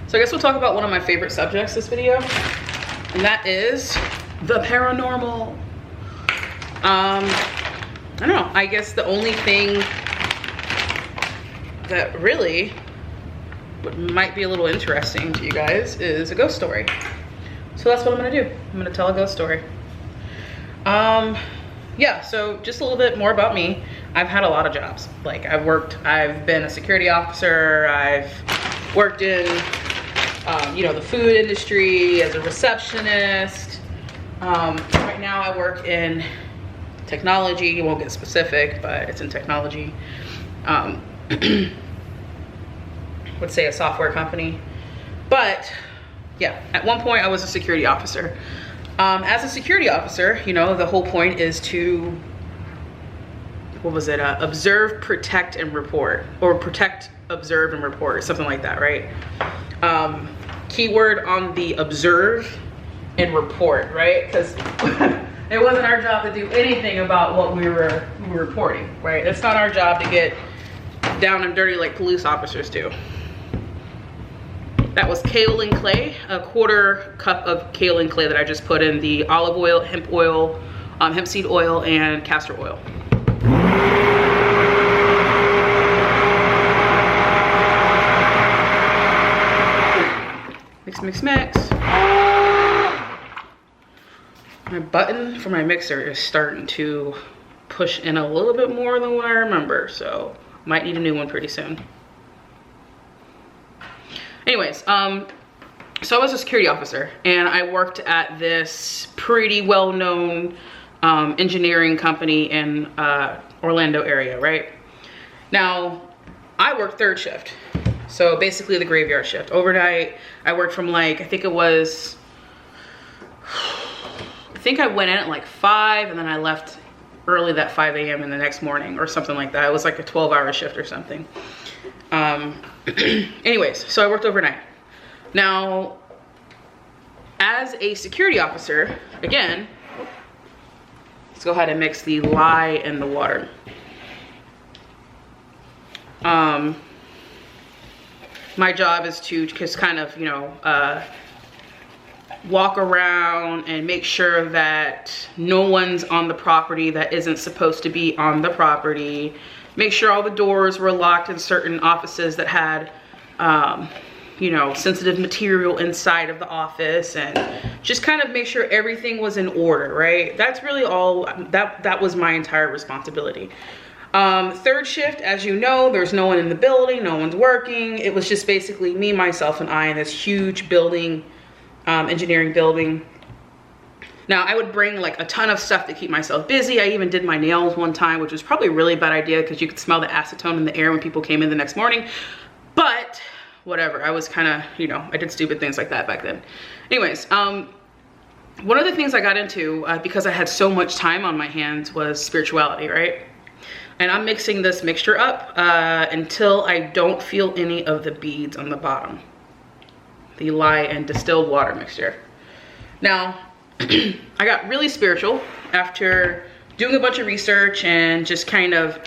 So I guess we'll talk about one of my favorite subjects this video, and that is the paranormal. I don't know, I guess the only thing that really might be a little interesting to you guys is a ghost story. So that's what I'm gonna do. I'm gonna tell a ghost story. Yeah, so just a little bit more about me. I've had a lot of jobs. Like I've been a security officer, I've worked in, you know, the food industry as a receptionist. Right now I work in technology. I won't get specific, but it's in technology. Would say a software company. But yeah, at one point I was a security officer. As a security officer, you know, the whole point is to, what was it? Observe, protect, and report. Or protect, observe, and report, or something like that, right? Keyword on the observe and report, right? Because it wasn't our job to do anything about what we were reporting, right? It's not our job to get down and dirty like police officers do. That was kaolin clay, a 1/4 cup of kaolin clay that I just put in the olive oil, hemp seed oil, and castor oil. Mix, mix, mix. My button for my mixer is starting to push in a little bit more than what I remember, so might need a new one pretty soon. Anyways, so I was a security officer, and I worked at this pretty well-known engineering company in Orlando area, right? Now, I worked 3rd shift, so basically the graveyard shift. Overnight, I worked from like, I think I went in at like 5, and then I left early that 5 a.m. in the next morning or something like that. It was like a 12-hour shift or something. Anyways, so I worked overnight. Now, as a security officer, again, let's go ahead and mix the lye and the water. My job is to just kind of, you know, walk around and make sure that no one's on the property that isn't supposed to be on the property. Make sure all the doors were locked in certain offices that had, you know, sensitive material inside of the office, and just kind of make sure everything was in order, right? That's really all, that was my entire responsibility. 3rd shift, as you know, there's no one in the building, no one's working. It was just basically me, myself, and I in this huge building, engineering building. Now, I would bring like a ton of stuff to keep myself busy. I even did my nails one time, which was probably a really bad idea because you could smell the acetone in the air when people came in the next morning. But whatever, I was kind of, you know, I did stupid things like that back then. Anyways, one of the things I got into because I had so much time on my hands was spirituality, right? And I'm mixing this mixture up until I don't feel any of the beads on the bottom. The lye and distilled water mixture. Now, I got really spiritual after doing a bunch of research and just kind of,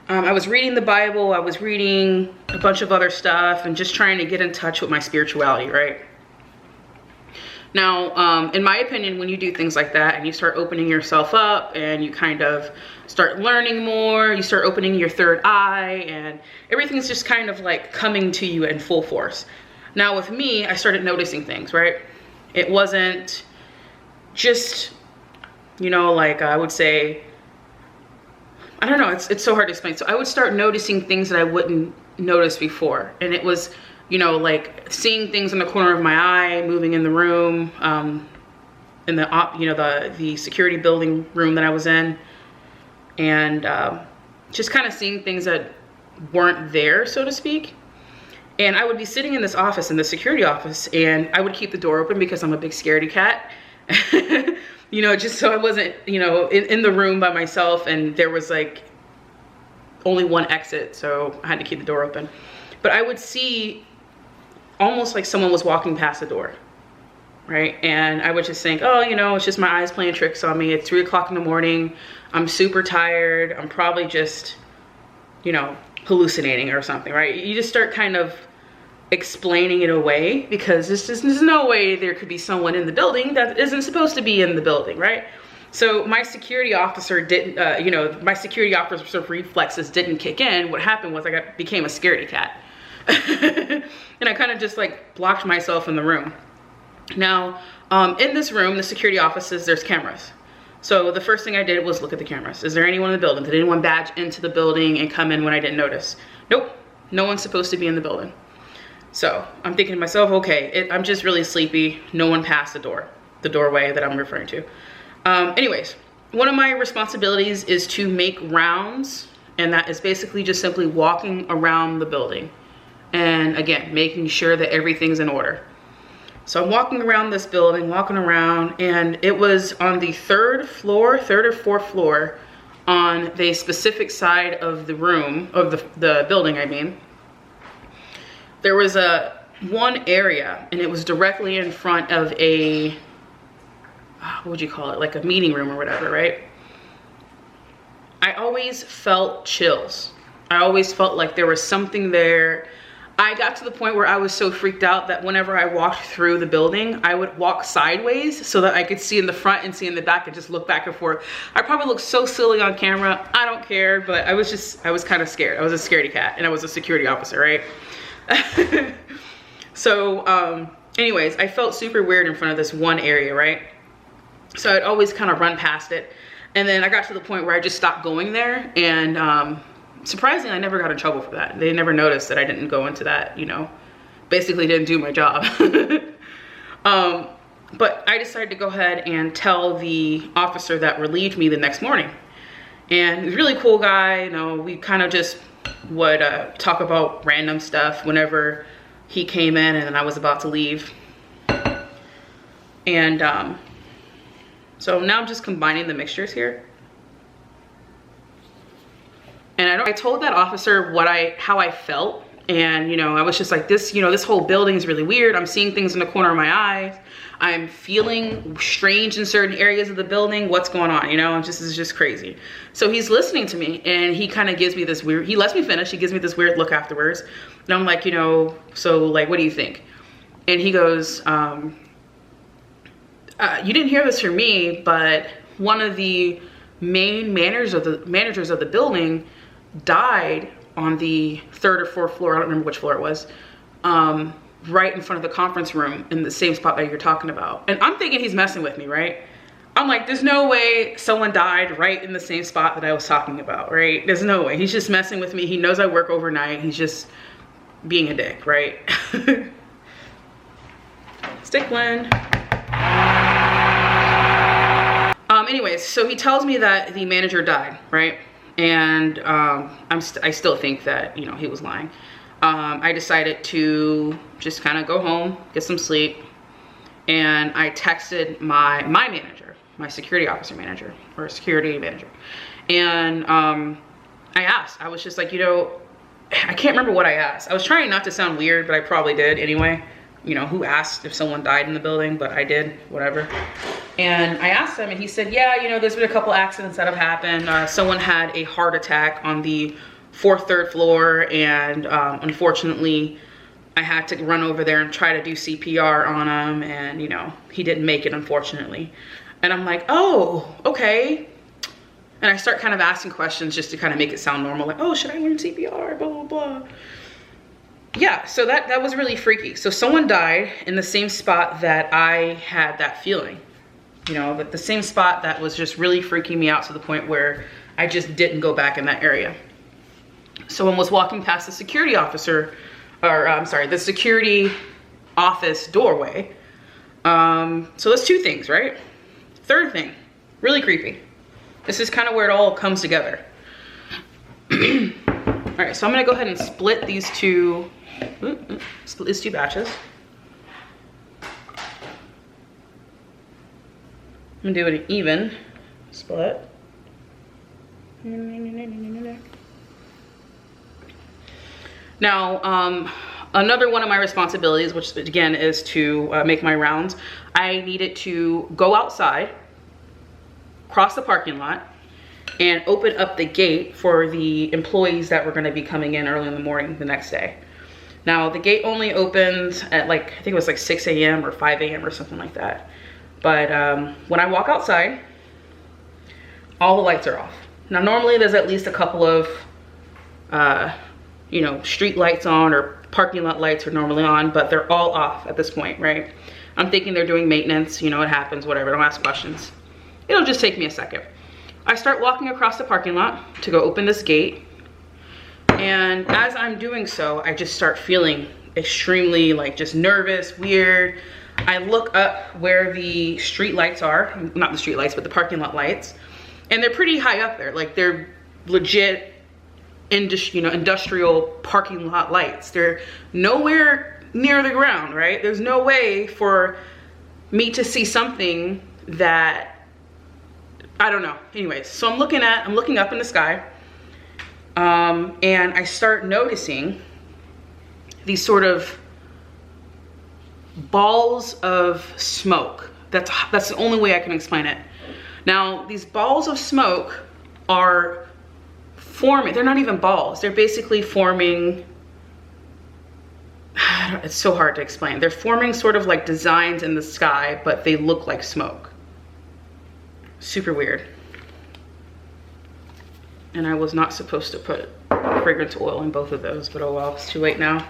I was reading the Bible, I was reading a bunch of other stuff and just trying to get in touch with my spirituality, right? Now, in my opinion, when you do things like that and you start opening yourself up and you kind of start learning more, you start opening your 3rd eye, and everything's just kind of like coming to you in full force. Now with me, I started noticing things, right? It wasn't just, you know, like I would say, I don't know, it's so hard to explain. So I would start noticing things that I wouldn't notice before. And it was, you know, like seeing things in the corner of my eye, moving in the room, in the, you know, the security building room that I was in. And just kind of seeing things that weren't there, so to speak. And I would be sitting in this office, in the security office, and I would keep the door open because I'm a big scaredy cat. You know, just so I wasn't, you know, in the room by myself, and there was like only one exit, so I had to keep the door open. But I would see almost like someone was walking past the door, right? And I would just think, oh, you know, it's just my eyes playing tricks on me. It's 3 o'clock in the morning. I'm super tired. I'm probably just, you know, hallucinating or something, right? You just start kind of explaining it away, because there's no way there could be someone in the building that isn't supposed to be in the building, right? So my security officer didn't, you know, my security officer reflexes didn't kick in. What happened was I became a scaredy cat. And I kind of just like blocked myself in the room. Now, in this room, the security offices, there's cameras. So the first thing I did was look at the cameras. Is there anyone in the building? Did anyone badge into the building and come in when I didn't notice? Nope, no one's supposed to be in the building. So I'm thinking to myself, okay, I'm just really sleepy. No one passed the doorway that I'm referring to. Anyways, one of my responsibilities is to make rounds, and that is basically just simply walking around the building. And again, making sure that everything's in order. So I'm walking around this building, walking around, and it was on the third or fourth floor on the specific side of the room, of the building, I mean. There was one area, and it was directly in front of a, what would you call it? Like a meeting room or whatever, right? I always felt chills. I always felt like there was something there. I got to the point where I was so freaked out that whenever I walked through the building, I would walk sideways so that I could see in the front and see in the back and just look back and forth. I probably looked so silly on camera. I don't care, but I was kind of scared. I was a scaredy cat, and I was a security officer, right? So, anyways, I felt super weird in front of this one area, right? So I'd always kind of run past it. And then I got to the point where I just stopped going there, and surprisingly, I never got in trouble for that. They never noticed that I didn't go into that, you know, basically didn't do my job. But I decided to go ahead and tell the officer that relieved me the next morning. And he's a really cool guy, you know, we kind of just would talk about random stuff whenever he came in and then I was about to leave. And so now I'm just combining the mixtures here. And I told that officer how I felt, and you know, I was just like, this whole building is really weird. I'm seeing things in the corner of my eyes. I'm feeling strange in certain areas of the building. What's going on? You know, this is just crazy. So he's listening to me, and he kind of gives me this weird, he lets me finish. He gives me this weird look afterwards. And I'm like, you know, so like, what do you think? And he goes, you didn't hear this from me, but one of the main managers of the building died on the third or fourth floor. I don't remember which floor it was. Right in front of the conference room in the same spot that you're talking about. And I'm thinking he's messing with me, right? I'm like, there's no way someone died right in the same spot that I was talking about, right? There's no way. He's just messing with me. He knows I work overnight. He's just being a dick, right? Stick blend. Anyways, so he tells me that the manager died, right? And I still think that, you know, he was lying. I decided to just kind of go home, get some sleep, and I texted my manager, my security officer manager, or security manager, and I asked. I was just like, you know, I can't remember what I asked. I was trying not to sound weird, but I probably did anyway. You know, who asked if someone died in the building, but I did, whatever. And I asked him, and he said, yeah, you know, there's been a couple accidents that have happened. Someone had a heart attack on the third floor, and unfortunately, I had to run over there and try to do CPR on him, and, you know, he didn't make it, unfortunately. And I'm like, oh, okay. And I start kind of asking questions just to kind of make it sound normal, like, oh, should I learn CPR, blah, blah, blah. Yeah, so that was really freaky. So someone died in the same spot that I had that feeling. You know, but the same spot that was just really freaking me out to the point where I just didn't go back in that area. Someone was walking past the security officer, or I'm sorry, the security office doorway. So that's two things, right? Third thing, really creepy. This is kind of where it all comes together. All right, so I'm gonna go ahead and split these two batches. I'm gonna do an even split. Now, another one of my responsibilities, which again is to make my rounds, I needed to go outside, cross the parking lot, and open up the gate for the employees that were gonna be coming in early in the morning the next day. Now the gate only opens at like, I think it was like 6 a.m. or 5 a.m. or something like that. But when I walk outside, all the lights are off. Now normally there's at least a couple of, you know, street lights on, or parking lot lights are normally on, but they're all off at this point, right? I'm thinking they're doing maintenance, you know, it happens, whatever, don't ask questions. It'll just take me a second. I start walking across the parking lot to go open this gate. And as I'm doing so, I just start feeling extremely like just nervous, weird. I look up where the street lights are, not the street lights, but the parking lot lights. And they're pretty high up there. Like they're legit, you know, industrial parking lot lights. They're nowhere near the ground, right? There's no way for me to see something that, I don't know. Anyways, so I'm looking up in the sky, and I start noticing these sort of balls of smoke. That's the only way I can explain it. Now, these balls of smoke are forming, they're not even balls. They're basically forming, it's so hard to explain. They're forming sort of like designs in the sky, but they look like smoke. Super weird. And I was not supposed to put fragrance oil in both of those, but oh well, it's too late now.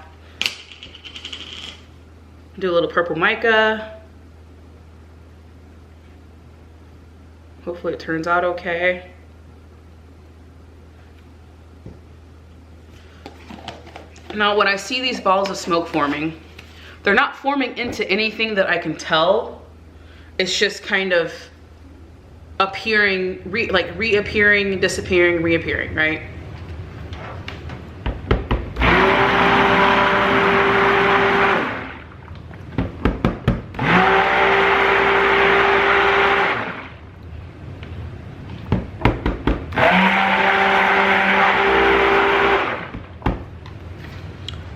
Do a little purple mica. Hopefully it turns out okay. Now when I see these balls of smoke forming, they're not forming into anything that I can tell. It's just kind of appearing, reappearing, disappearing, reappearing, right?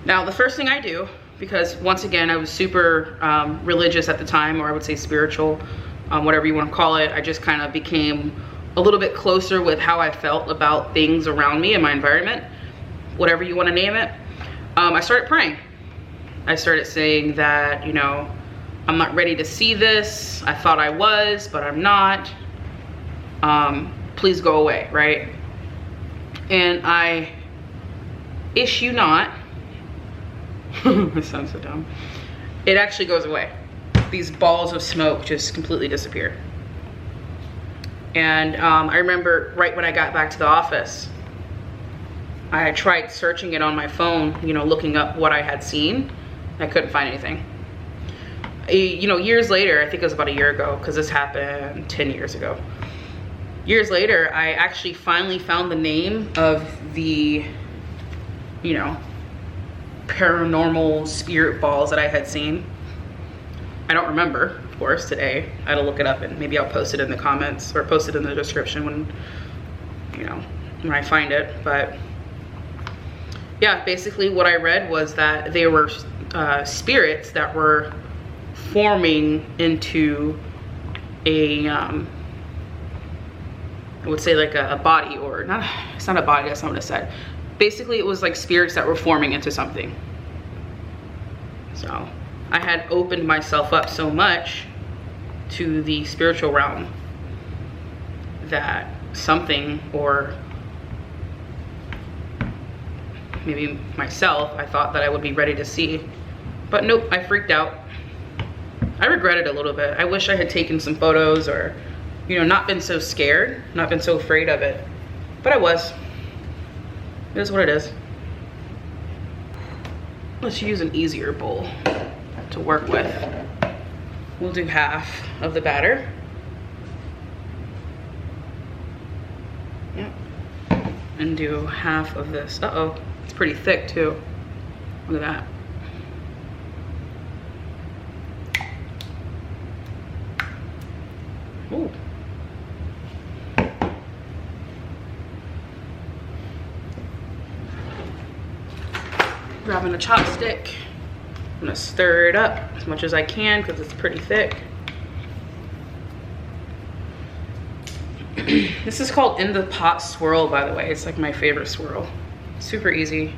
Now, the first thing I do, because once again, I was super religious at the time, or I would say spiritual, whatever you want to call it. I just kind of became a little bit closer with how I felt about things around me and my environment, whatever you want to name it. I started praying. I started saying that, you know, I'm not ready to see this. I thought I was, but I'm not. Please go away, right? And I issue not. It sounds so dumb. It actually goes away. These balls of smoke just completely disappear. And I remember right when I got back to the office, I tried searching it on my phone, you know, looking up what I had seen. I couldn't find anything. You know, years later, I think it was about a year ago, because this happened 10 years ago. Years later, I actually finally found the name of the, you know, paranormal spirit balls that I had seen. I don't remember, of course, today. I had to look it up, and maybe I'll post it in the comments or post it in the description when, you know, when I find it. But yeah, basically what I read was that they were spirits that were forming into a, I would say like a body, or not, it's not a body, that's not what I said. Basically, it was like spirits that were forming into something. So I had opened myself up so much to the spiritual realm that something, or maybe myself, I thought that I would be ready to see. But nope, I freaked out. I regret it a little bit. I wish I had taken some photos, or, you know, not been so scared, not been so afraid of it. But I was. It is what it is. Let's use an easier bowl to work with. We'll do half of the batter. Yep. And do half of this. Uh-oh, it's pretty thick too. Look at that. Ooh. Grabbing a chopstick, I'm gonna stir it up as much as I can because it's pretty thick. This is called In the Pot Swirl, by the way. It's like my favorite swirl. Super easy.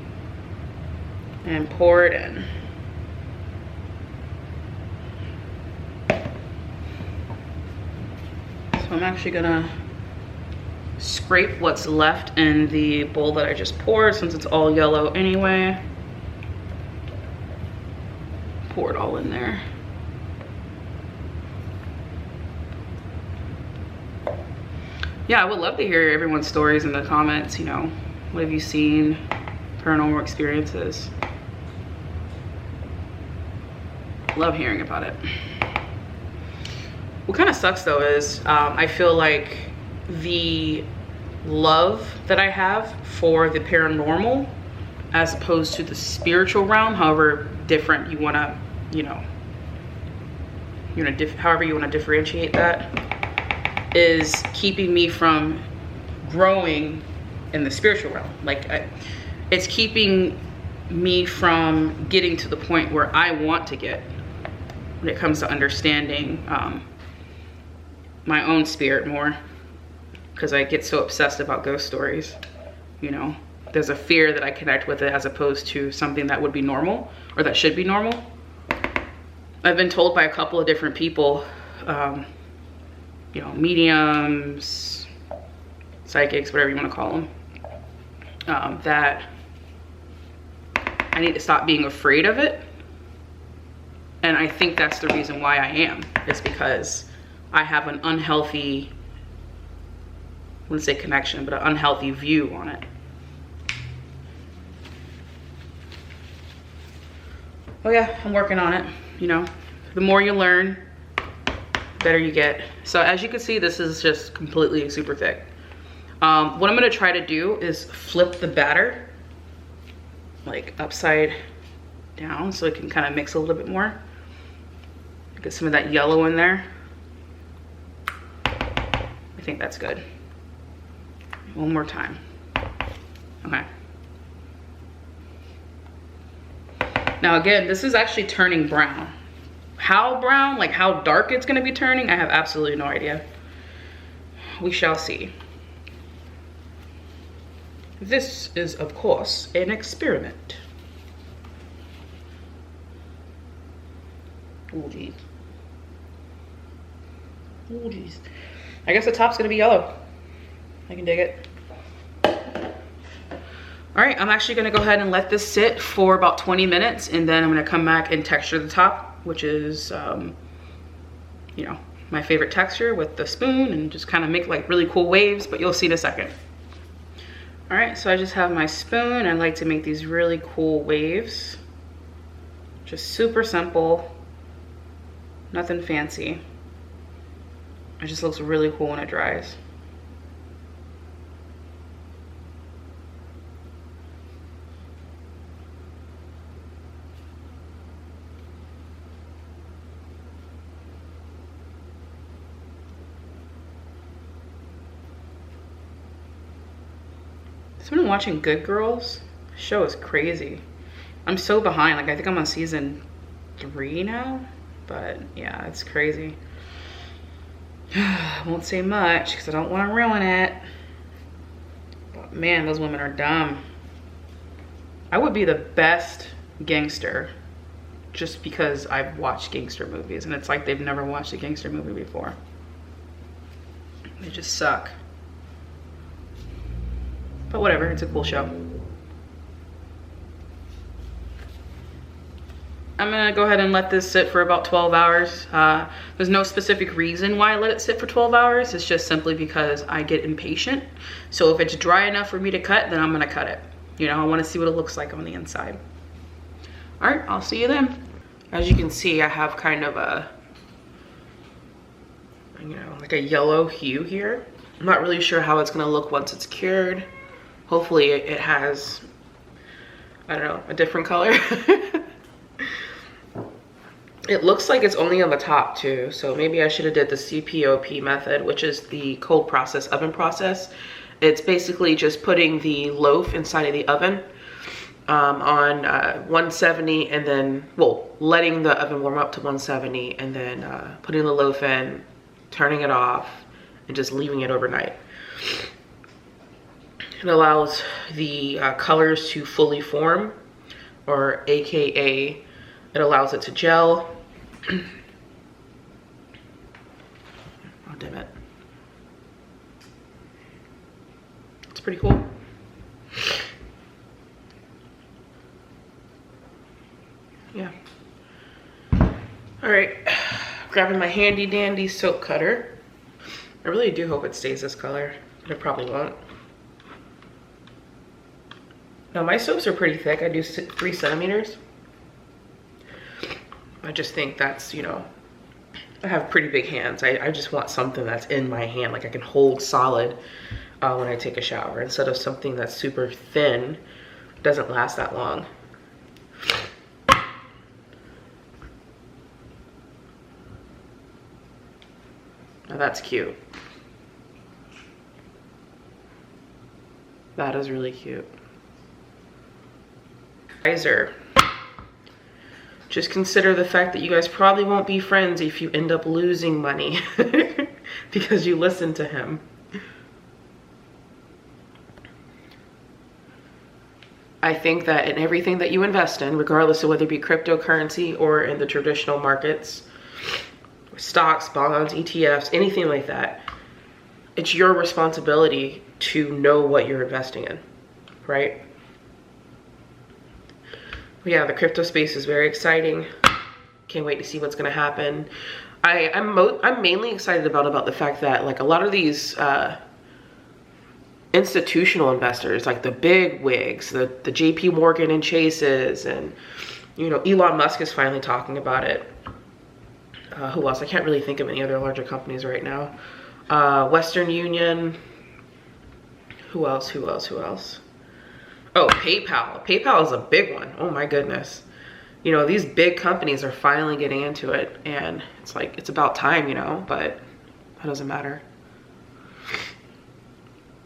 and pour it in. So I'm actually gonna scrape what's left in the bowl that I just poured, since it's all yellow anyway. Pour it all in there. Yeah, I would love to hear everyone's stories in the comments. You know, what have you seen? Paranormal experiences. Love hearing about it. What kind of sucks though is I feel like the love that I have for the paranormal as opposed to the spiritual realm, however different you want to, you know, however you want to differentiate that, is keeping me from growing in the spiritual realm. Like it's keeping me from getting to the point where I want to get when it comes to understanding my own spirit more, because I get so obsessed about ghost stories. You know, there's a fear that I connect with it as opposed to something that would be normal or that should be normal. I've been told by a couple of different people, you know, mediums, psychics, whatever you want to call them, that I need to stop being afraid of it. And I think that's the reason why I am, is because I have an unhealthy, I wouldn't say connection, but an unhealthy view on it. Oh yeah, I'm working on it. You know, the more you learn, the better you get. So as you can see, this is just completely super thick. What I'm gonna try to do is flip the batter like upside down so it can kind of mix a little bit more. Get some of that yellow in there. I think that's good. One more time. Okay. Now again, this is actually turning brown. How brown, like how dark it's gonna be turning, I have absolutely no idea. We shall see. This is, of course, an experiment. Oh geez. Oh geez. I guess the top's gonna be yellow. I can dig it. All right, I'm actually gonna go ahead and let this sit for about 20 minutes, and then I'm gonna come back and texture the top, which is, you know, my favorite texture, with the spoon, and just kind of make like really cool waves, but you'll see in a second. All right, so I just have my spoon. I like to make these really cool waves. Just super simple, nothing fancy. It just looks really cool when it dries. I've been watching Good Girls. The show is crazy. I'm so behind. Like I think I'm on season 3 now, but yeah, it's crazy. I won't say much because I don't want to ruin it. But man, those women are dumb. I would be the best gangster just because I've watched gangster movies, and it's like they've never watched a gangster movie before. They just suck. But whatever, it's a cool show. I'm gonna go ahead and let this sit for about 12 hours. There's no specific reason why I let it sit for 12 hours. It's just simply because I get impatient. So if it's dry enough for me to cut, then I'm gonna cut it. You know, I wanna see what it looks like on the inside. All right, I'll see you then. As you can see, I have kind of a, you know, like a yellow hue here. I'm not really sure how it's gonna look once it's cured. Hopefully it has, I don't know, a different color. It looks like it's only on the top too, so maybe I should have did the CPOP method, which is the cold process oven process. It's basically just putting the loaf inside of the oven on 170, and then, well, letting the oven warm up to 170, and then putting the loaf in, turning it off, and just leaving it overnight. It allows the colors to fully form. or AKA it allows it to gel. Oh, damn it. It's pretty cool. Yeah. All right, grabbing my handy dandy soap cutter. I really do hope it stays this color, but it probably won't. Now my soaps are pretty thick. I do 3 centimeters. I just think that's, you know, I have pretty big hands. I just want something that's in my hand, like I can hold solid when I take a shower, instead of something that's super thin, doesn't last that long. Now that's cute. That is really cute. Advisor. Just consider the fact that you guys probably won't be friends if you end up losing money because you listen to him. I think that in everything that you invest in, regardless of whether it be cryptocurrency or in the traditional markets, stocks, bonds, ETFs, anything like that, it's your responsibility to know what you're investing in, right? Yeah, the crypto space is very exciting. Can't wait to see what's gonna happen. I'm mainly excited about the fact that, like, a lot of these institutional investors, like the big wigs, the JP Morgan and Chases, and, you know, Elon Musk is finally talking about it. Who else? I can't really think of any other larger companies right now. Western Union. Who else? Oh, PayPal. PayPal is a big one. Oh my goodness. You know, these big companies are finally getting into it, and it's like, it's about time, you know, but that doesn't matter.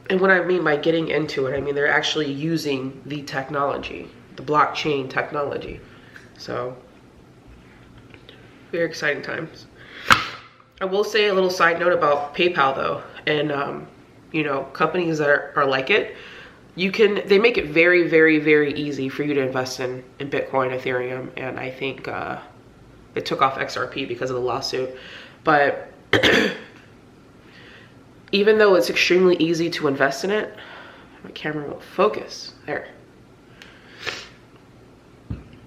And what I mean by getting into it, I mean they're actually using the technology, the blockchain technology. So, very exciting times. I will say a little side note about PayPal though, and you know, companies that are like it, they make it very, very, very easy for you to invest in Bitcoin, Ethereum, and I think they took off XRP because of the lawsuit. But even though it's extremely easy to invest in it, my camera won't focus. There.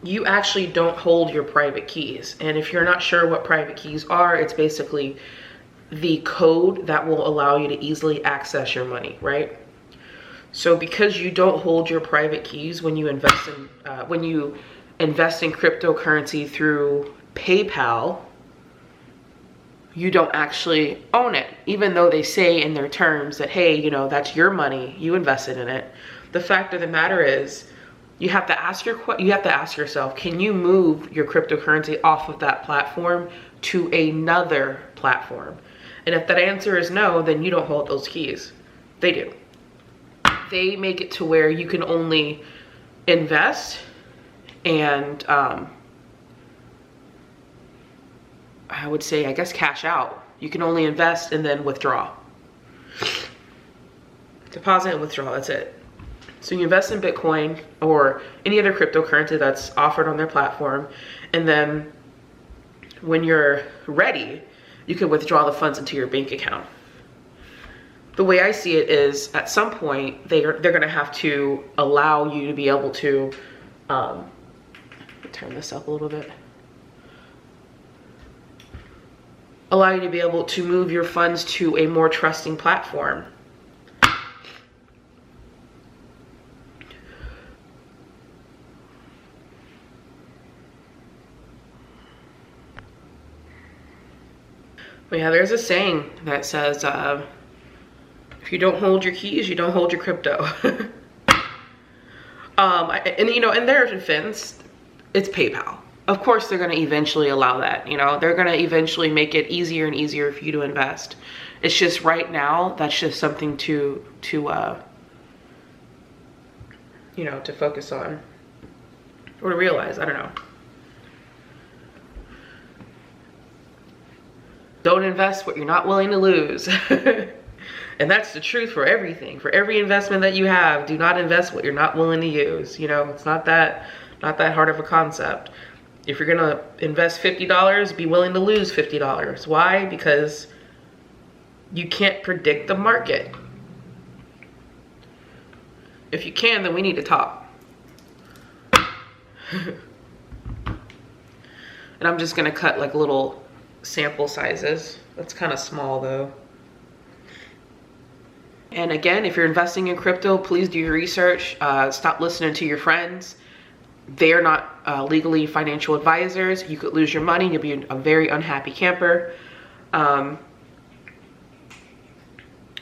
You actually don't hold your private keys. And if you're not sure what private keys are, it's basically the code that will allow you to easily access your money, right? So because you don't hold your private keys when you invest in cryptocurrency through PayPal, you don't actually own it, even though they say in their terms that, hey, you know, that's your money, you invested in it. The fact of the matter is, you have to ask yourself, can you move your cryptocurrency off of that platform to another platform? And if that answer is no, then you don't hold those keys. They do. They make it to where you can only invest and I would say, I guess, cash out. You can only invest and then withdraw. Deposit and withdraw, that's it. So you invest in Bitcoin or any other cryptocurrency that's offered on their platform, and then when you're ready, you can withdraw the funds into your bank account. The way I see it is, at some point, they're gonna have to allow you to be able to, turn this up a little bit. Allow you to be able to move your funds to a more trusting platform. But yeah, there's a saying that says, if you don't hold your keys, you don't hold your crypto. And you know, in their defense, it's PayPal. Of course, they're going to eventually allow that. You know, they're going to eventually make it easier and easier for you to invest. It's just right now, that's just something to you know, to focus on or to realize. I don't know. Don't invest what you're not willing to lose. And that's the truth for everything. For every investment that you have, do not invest what you're not willing to use. You know, it's not that Not that hard of a concept. If you're gonna invest $50, be willing to lose $50. Why? Because you can't predict the market. If you can, then we need to talk. And I'm just gonna cut like little sample sizes. That's kind of small though. And again, if you're investing in crypto, please do your research. Stop listening to your friends. They're not legally financial advisors. You could lose your money. You'll be a very unhappy camper.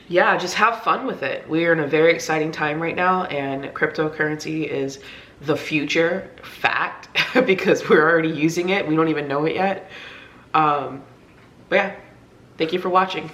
Yeah, just have fun with it. We are in a very exciting time right now, and cryptocurrency is the future fact because we're already using it. We don't even know it yet. But yeah, thank you for watching.